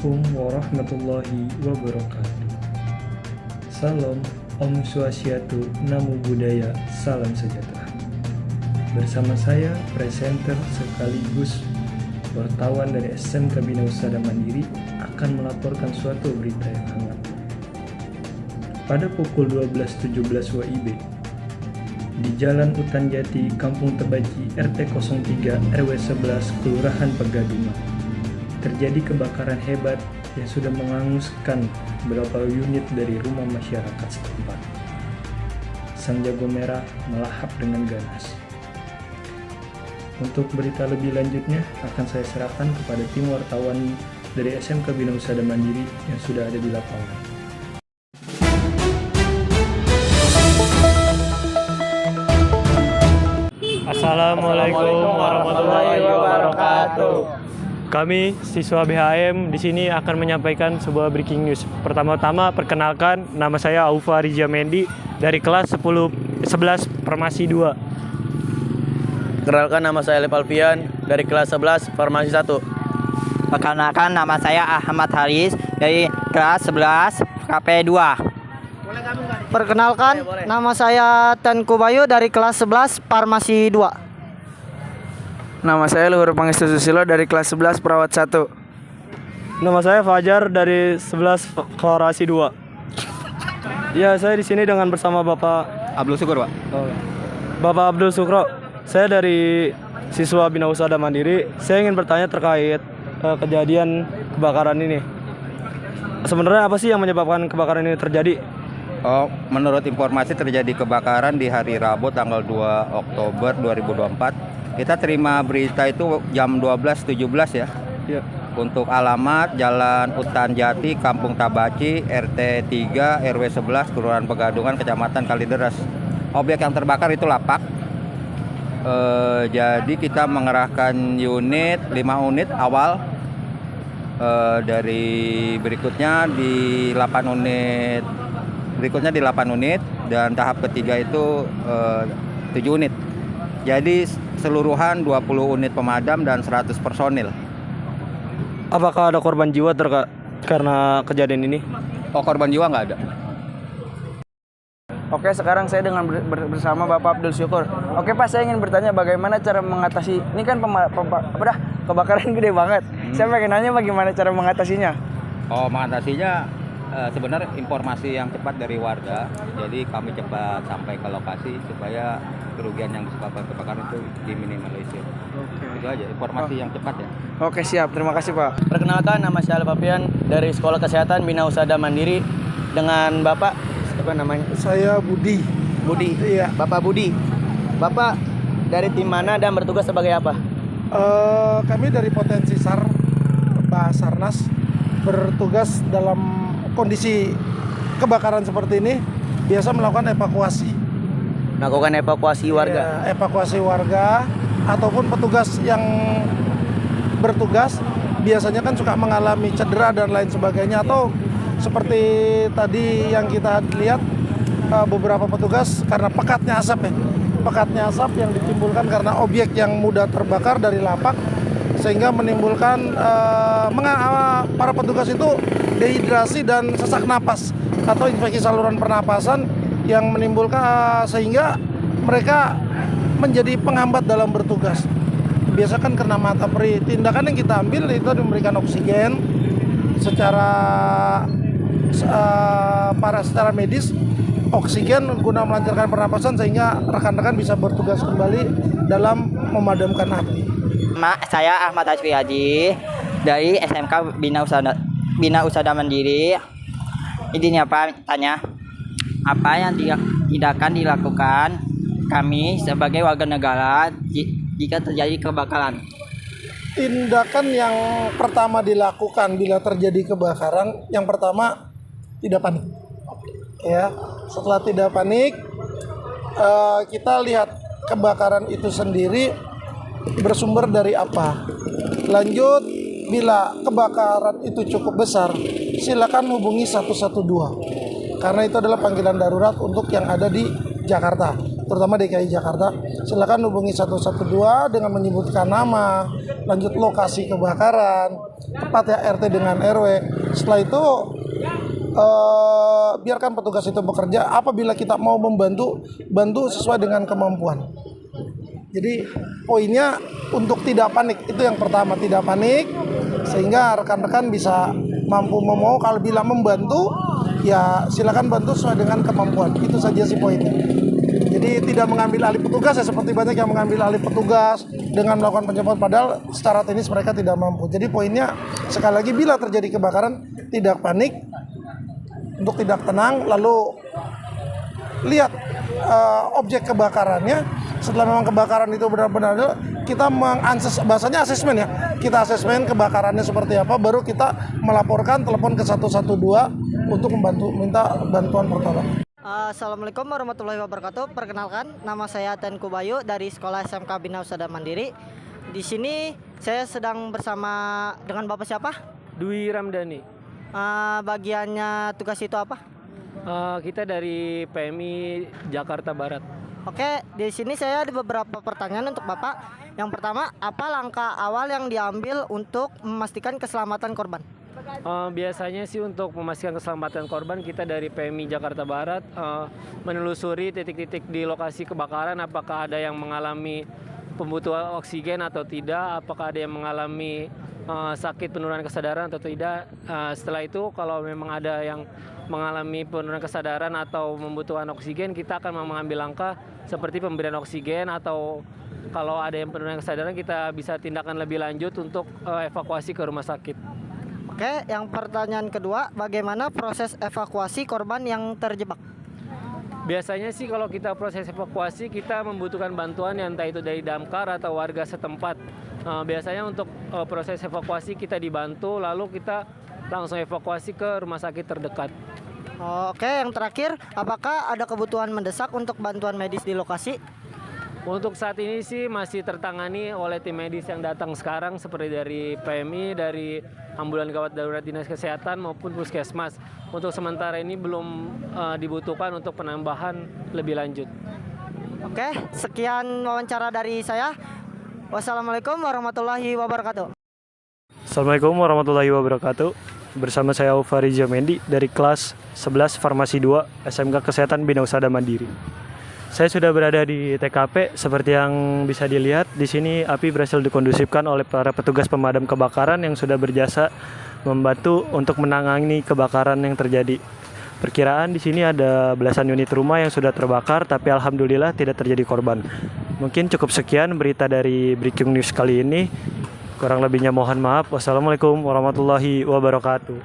Assalamualaikum warahmatullahi wabarakatuh. Salam, Om Swastiastu, Namo Buddhaya, salam sejahtera. Bersama saya, presenter sekaligus wartawan dari SMK Bina Usada Mandiri akan melaporkan suatu berita yang hangat. Pada pukul 12.17 WIB, di Jalan Utan Jati, Kampung Tebaji, RT 03 RW 11, Kelurahan Pegadungan, terjadi kebakaran hebat yang sudah menghanguskan beberapa unit dari rumah masyarakat setempat. Sang jago merah melahap dengan ganas. Untuk berita lebih lanjutnya akan saya serahkan kepada tim wartawan dari SMK Bina Usada Mandiri yang sudah ada di lapangan. Assalamualaikum warahmatullahi wabarakatuh. Kami siswa BHM di sini akan menyampaikan sebuah breaking news. Pertama-tama perkenalkan, nama saya Aufa Rizia Mendi dari kelas 11 Farmasi 2. Perkenalkan, nama saya Lev Alfian dari kelas 11 Farmasi 1. Perkenalkan, nama saya Ahmad Haris dari kelas 11 KP 2. Perkenalkan, nama saya Tengku Bayu dari kelas 11 Farmasi 2. Nama saya Luhur Pangestu Susilo dari kelas 11 Perawat 1. Nama saya Fajar dari 11 Farmasi 2. Ya, saya di sini dengan bersama Bapak Abdul Syukur, Pak. Bapak Abdul Syukro. Saya dari siswa Bina Usada Mandiri. Saya ingin bertanya terkait kejadian kebakaran ini. Sebenarnya apa sih yang menyebabkan kebakaran ini terjadi? Menurut informasi terjadi kebakaran di hari Rabu tanggal 2 Oktober 2024. Kita terima berita itu jam 12.17 ya. Iya. Untuk alamat Jalan Utan Jati, Kampung Tabaci, RT 3 RW 11, Kelurahan Pegadungan, Kecamatan Kalideres. Objek yang terbakar itu lapak. Jadi kita mengerahkan 5 unit awal. Dari berikutnya di 8 unit. Berikutnya di 8 unit dan tahap ketiga itu 7 unit. Jadi keseluruhan 20 unit pemadam dan 100 personil. Apakah ada korban jiwa karena kejadian ini? Korban jiwa nggak ada. Oke, sekarang saya dengan bersama Bapak Abdul Syukur. Oke Pak, saya ingin bertanya bagaimana cara mengatasi, ini kan kebakaran gede banget. Saya pengen nanya bagaimana cara mengatasinya. Mengatasinya sebenarnya informasi yang cepat dari warga. Jadi kami cepat sampai ke lokasi supaya kerugian yang disebabkan kebakaran itu diminimalisir. Itu aja informasi yang cepat ya. Oke, siap. Terima kasih Pak. Perkenalkan, nama saya Lev Alfian dari Sekolah Kesehatan Bina Usada Mandiri dengan Bapak apa namanya? Saya Budi. Iya. Bapak Budi. Bapak dari tim mana dan bertugas sebagai apa? Kami dari Potensi SAR Basarnas bertugas dalam kondisi kebakaran seperti ini biasa melakukan evakuasi. Melakukan evakuasi warga. Ya, evakuasi warga ataupun petugas yang bertugas biasanya kan suka mengalami cedera dan lain sebagainya, atau seperti tadi yang kita lihat beberapa petugas karena pekatnya asap yang ditimbulkan karena objek yang mudah terbakar dari lapak sehingga menimbulkan para petugas itu dehidrasi dan sesak napas atau infeksi saluran pernapasan yang menimbulkan sehingga mereka menjadi penghambat dalam bertugas. Biasa kan kena mata perih. Tindakan yang kita ambil itu memberikan oksigen secara medis, oksigen guna melancarkan pernapasan sehingga rekan-rekan bisa bertugas kembali dalam memadamkan api. Saya Ahmad Hasbi Haji dari SMK Bina Usada Mandiri. Intinya Pak, tanya apa yang tidak akan dilakukan kami sebagai warga negara jika terjadi kebakaran? Tindakan yang pertama dilakukan bila terjadi kebakaran, yang pertama tidak panik. Ya, setelah tidak panik, kita lihat kebakaran itu sendiri bersumber dari apa. Lanjut, bila kebakaran itu cukup besar, silakan hubungi 112. Karena itu adalah panggilan darurat untuk yang ada di Jakarta, terutama DKI Jakarta. Silakan hubungi 112 dengan menyebutkan nama, lanjut lokasi kebakaran, tepat ya RT dengan RW. Setelah itu biarkan petugas itu bekerja. Apabila kita mau membantu, bantu sesuai dengan kemampuan. Jadi poinnya untuk tidak panik, itu yang pertama, tidak panik, sehingga rekan-rekan bisa mampu mau. Kalau bila membantu, ya silakan bantu sesuai dengan kemampuan. Itu saja sih poinnya. Jadi tidak mengambil alih petugas ya, seperti banyak yang mengambil alih petugas dengan melakukan pencegahan, padahal secara teknis mereka tidak mampu. Jadi poinnya sekali lagi, bila terjadi kebakaran tidak panik, untuk tidak tenang, lalu lihat objek kebakarannya. Setelah memang kebakaran itu benar-benar, kita bahasanya asesmen ya, kita asesmen kebakarannya seperti apa, baru kita melaporkan, telepon ke 112 untuk minta bantuan pertolongan. Assalamualaikum warahmatullahi wabarakatuh. Perkenalkan, nama saya Tenku Bayu dari Sekolah SMK Bina Usada Mandiri. Di sini saya sedang bersama dengan Bapak siapa? Dwi Ramdhani. Bagiannya tugas itu apa? Kita dari PMI Jakarta Barat. Oke, di sini saya ada beberapa pertanyaan untuk Bapak. Yang pertama, apa langkah awal yang diambil untuk memastikan keselamatan korban? Biasanya sih untuk memastikan keselamatan korban, kita dari PMI Jakarta Barat menelusuri titik-titik di lokasi kebakaran, apakah ada yang mengalami pembutuhan oksigen atau tidak, apakah ada yang mengalami sakit penurunan kesadaran atau tidak. Setelah itu kalau memang ada yang mengalami penurunan kesadaran atau membutuhkan oksigen, kita akan mengambil langkah seperti pemberian oksigen, atau kalau ada yang penurunan kesadaran kita bisa tindakan lebih lanjut untuk evakuasi ke rumah sakit. Oke, yang pertanyaan kedua, bagaimana proses evakuasi korban yang terjebak? Biasanya sih kalau kita proses evakuasi, kita membutuhkan bantuan yang entah itu dari damkar atau warga setempat. Biasanya untuk proses evakuasi kita dibantu, lalu kita langsung evakuasi ke rumah sakit terdekat. Oke, yang terakhir, apakah ada kebutuhan mendesak untuk bantuan medis di lokasi? Untuk saat ini sih masih tertangani oleh tim medis yang datang sekarang, seperti dari PMI, dari ambulan gawat darurat dinas kesehatan maupun puskesmas. Untuk sementara ini belum dibutuhkan untuk penambahan lebih lanjut. Oke, sekian wawancara dari saya. Wassalamualaikum warahmatullahi wabarakatuh. Assalamualaikum warahmatullahi wabarakatuh. Bersama saya Fariza Mendi dari kelas 11 Farmasi 2 SMK Kesehatan Bina Usada Mandiri. Saya sudah berada di TKP. Seperti yang bisa dilihat, di sini api berhasil dikondusifkan oleh para petugas pemadam kebakaran yang sudah berjasa membantu untuk menangani kebakaran yang terjadi. Perkiraan di sini ada belasan unit rumah yang sudah terbakar, tapi alhamdulillah tidak terjadi korban. Mungkin cukup sekian berita dari Breaking News kali ini. Kurang lebihnya mohon maaf. Wassalamualaikum warahmatullahi wabarakatuh.